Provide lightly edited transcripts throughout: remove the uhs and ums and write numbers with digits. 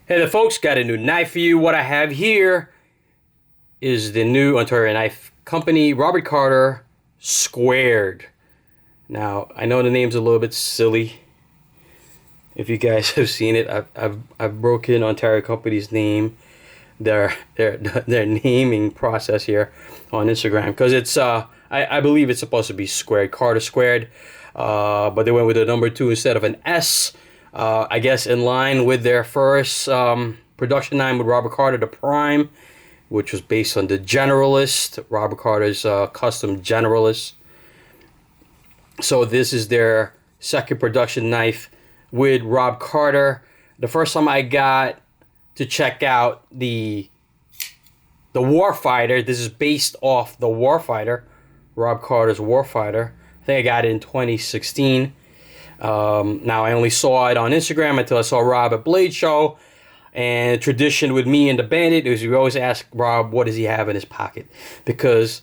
Hey there folks, got a new knife for you. What I have here is the new Ontario Knife Company Robert Carter Squared. Now, I know the name's a little bit silly. If you guys have seen it, I've broken Ontario Company's name, their naming process here on Instagram, because it's I believe it's supposed to be squared, Carter Squared, but they went with the number 2 instead of an S. I guess in line with their first production line with Robert Carter, the Prime, which was based on the Generalist, Robert Carter's custom Generalist. So this is their second production knife with Rob Carter. The first time I got to check out the Wharfighter, this is based off the Wharfighter, Rob Carter's Wharfighter. I think I got it in 2016. Now I only saw it on Instagram until I saw Rob at Blade Show. And tradition with me and the Bandit is we always ask Rob what does he have in his pocket, because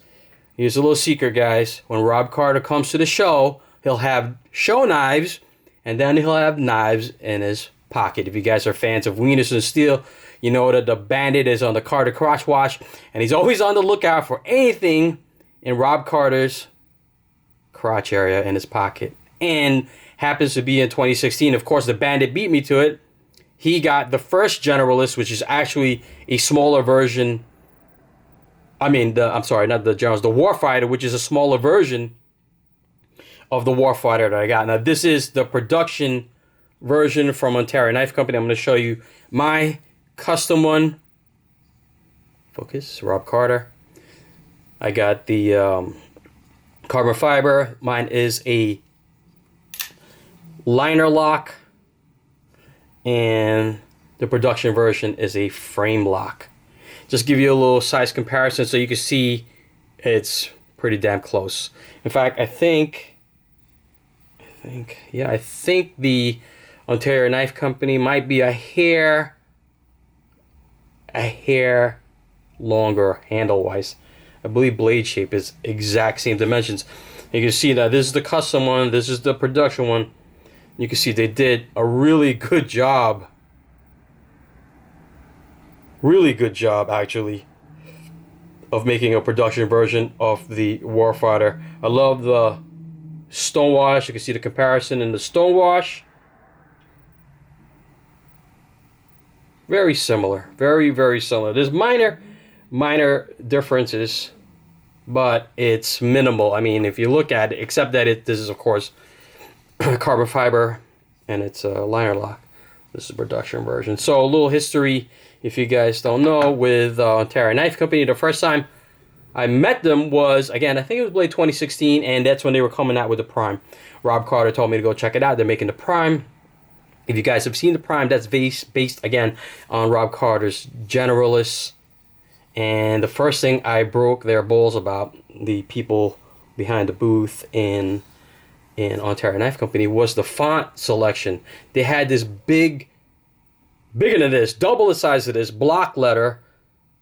here's a little secret, guys. When Rob Carter comes to the show, he'll have show knives, and then he'll have knives in his pocket. If you guys are fans of Wieners and Steel, you know that the Bandit is on the Carter crotch watch, and he's always on the lookout for anything in Rob Carter's crotch area in his pocket. And happens to be in 2016. Of course, the Bandit beat me to it. He got the first Generalist, which is actually a smaller version. I'm sorry, not the Generalist, the Wharfighter, which is a smaller version of the Wharfighter that I got. Now, this is the production version from Ontario Knife Company. I'm going to show you my custom one. Focus, Rob Carter. I got the carbon fiber. Mine is a liner lock, and the production version is a frame lock. Just give you a little size comparison so you can see it's pretty damn close. In fact, I think the Ontario Knife Company might be a hair longer handle wise. I believe blade shape is exact same dimensions. You can see that this is the custom one, this is the production one. You can see they did a really good job. Really good job, actually, of making a production version of the Wharfighter. I love the stonewash. You can see the comparison in the stonewash. Very similar. Very, very similar. There's minor differences, but it's minimal. I mean, if you look at it, except that this is, of course, carbon fiber, and it's a liner lock. This is the production version. So a little history, if you guys don't know, with Ontario Knife Company. The first time I met them was, again, I think it was Blade 2016, and that's when they were coming out with the Prime. Rob Carter told me to go check it out. They're making the Prime. If you guys have seen the Prime, that's based again on Rob Carter's Generalist. And the first thing I broke their balls about, the people behind the booth in Ontario Knife Company, was the font selection. They had this bigger than this, double the size of this, block letter.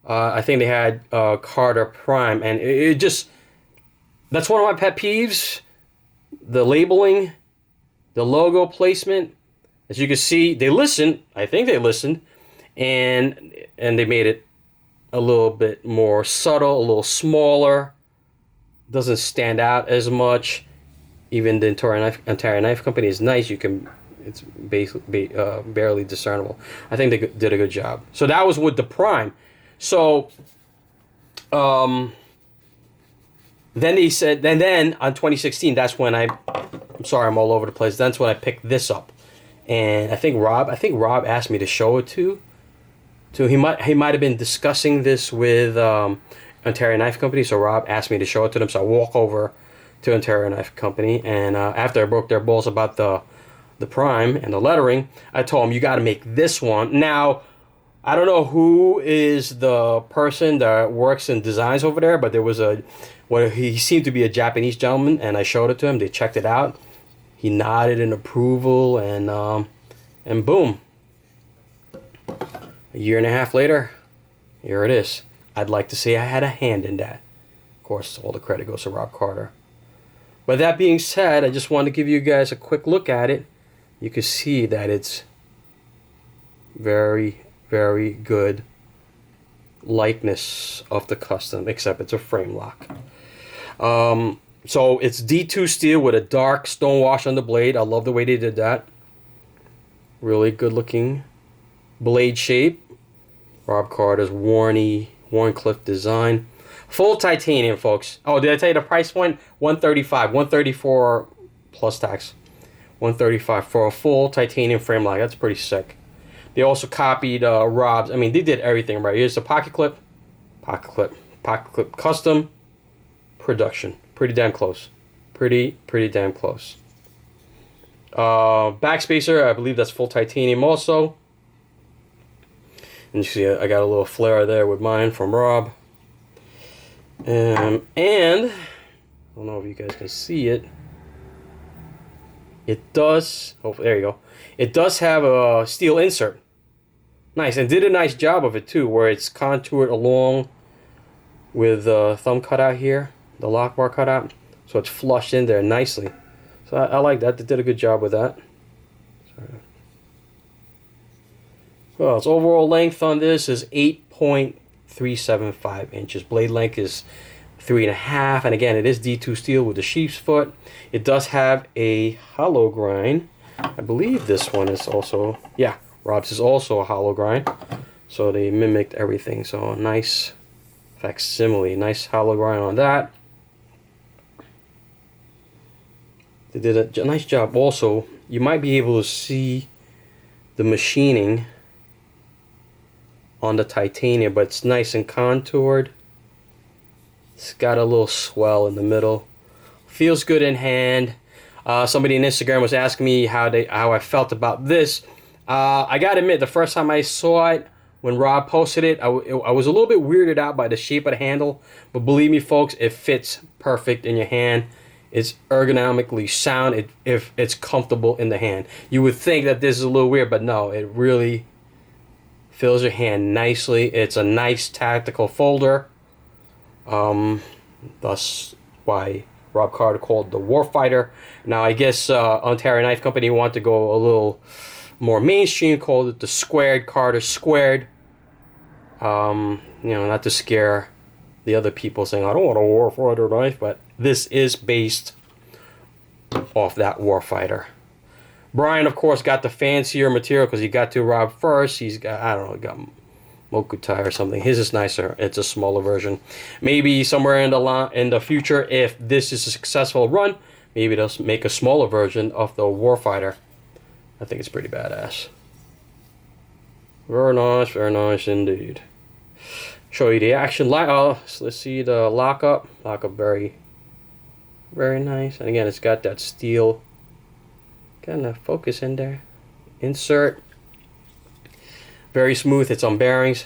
I think they had Carter Prime, and it just, that's one of my pet peeves. The labeling, the logo placement. As you can see, they listened. I think they listened, and they made it a little bit more subtle, a little smaller. Doesn't stand out as much. Even the Ontario Knife Company is nice. It's basically barely discernible. I think they did a good job. So that was with the Prime. So then they said, then on 2016, that's when I'm sorry, I'm all over the place. That's when I picked this up, and I think Rob asked me to show it to. He might have been discussing this with Ontario Knife Company. So Rob asked me to show it to them. So I walk over to Ontario Knife Company, and after I broke their balls about the Prime and the lettering, I told them, you got to make this one. Now, I don't know who is the person that works in designs over there, but there was he seemed to be a Japanese gentleman, and I showed it to him. They checked it out. He nodded in approval, and boom. A year and a half later, here it is. I'd like to say I had a hand in that. Of course, all the credit goes to Rob Carter. But that being said, I just wanted to give you guys a quick look at it. You can see that it's very very good likeness of the custom, except it's a frame lock. So it's D2 steel with a dark stone wash on the blade. I love the way they did that. Really good looking blade shape. Rob Carter's Warncliffe design. Full titanium, folks. Oh, did I tell you the price point? $135, $134 plus tax. $135 for a full titanium frame lock. That's pretty sick. They also copied Rob's. I mean, they did everything right. Here's the pocket clip, custom, production. Pretty damn close. Pretty damn close. Backspacer, I believe that's full titanium also. And you see, I got a little flare there with mine from Rob. And I don't know if you guys can see it. It does. Oh, there you go. It does have a steel insert. Nice, and did a nice job of it too, where it's contoured along with the thumb cutout here, the lock bar cutout, so it's flushed in there nicely. So I like that. They did a good job with that. Well, its overall length on this is 8.375 inches. Blade length is 3.5, and again, it is D2 steel with the sheep's foot. It does have a hollow grind. I believe this one is also, yeah, Rob's is also a hollow grind. So they mimicked everything. So a nice facsimile, nice hollow grind on that. They did a nice job. Also, you might be able to see the machining on the titanium, but it's nice and contoured. It's got a little swell in the middle. Feels good in hand. Somebody on Instagram was asking me how I felt about this. I gotta admit, the first time I saw it, when Rob posted it, I was a little bit weirded out by the shape of the handle. But believe me, folks, it fits perfect in your hand. It's ergonomically sound. If it's comfortable in the hand. You would think that this is a little weird, but no, it really fills your hand nicely. It's a nice tactical folder. Thus why Rob Carter called the Wharfighter. Now I guess Ontario Knife Company wanted to go a little more mainstream, called it the Squared Carter Squared. You know, not to scare the other people saying I don't want a Wharfighter knife, but this is based off that Wharfighter. Brian, of course, got the fancier material because he got to Rob first. He's got, I don't know, got Mokutai or something. His is nicer. It's a smaller version. Maybe somewhere in the future, if this is a successful run, maybe they'll make a smaller version of the Wharfighter. I think it's pretty badass. Very nice indeed. Show you the action. Let's see the lockup. Lockup very nice. And again, it's got that steel kind of focus in there. Insert. Very smooth. It's on bearings.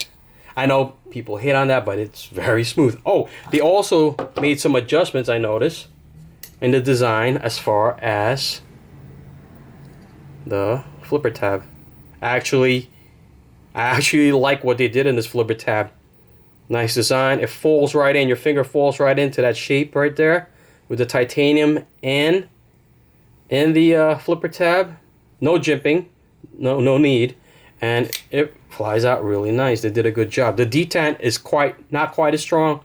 I know people hate on that, but it's very smooth. Oh, they also made some adjustments, I noticed, in the design as far as the flipper tab. I actually like what they did in this flipper tab. Nice design. It falls right in. Your finger falls right into that shape right there with the titanium and the flipper tab. No jimping. No need. And it flies out really nice. They did a good job. The detent is not quite as strong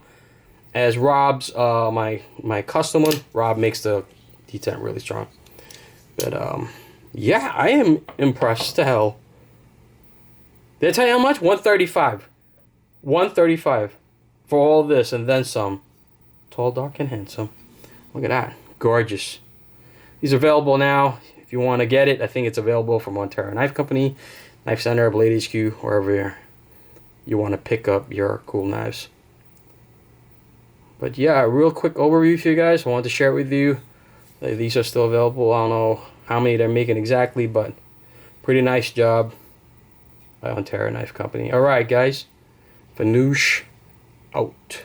as Rob's, my custom one. Rob makes the detent really strong. But yeah, I am impressed to hell. Did I tell you how much? $135. $135 for all this and then some. Tall, dark, and handsome. Look at that. Gorgeous. These are available now. If you want to get it, I think it's available from Ontario Knife Company, Knife Center, Blade HQ, wherever you want to pick up your cool knives. But yeah, a real quick overview for you guys. I wanted to share it with you. These are still available. I don't know how many they're making exactly, but pretty nice job by Ontario Knife Company. Alright, guys. Fanoosh out.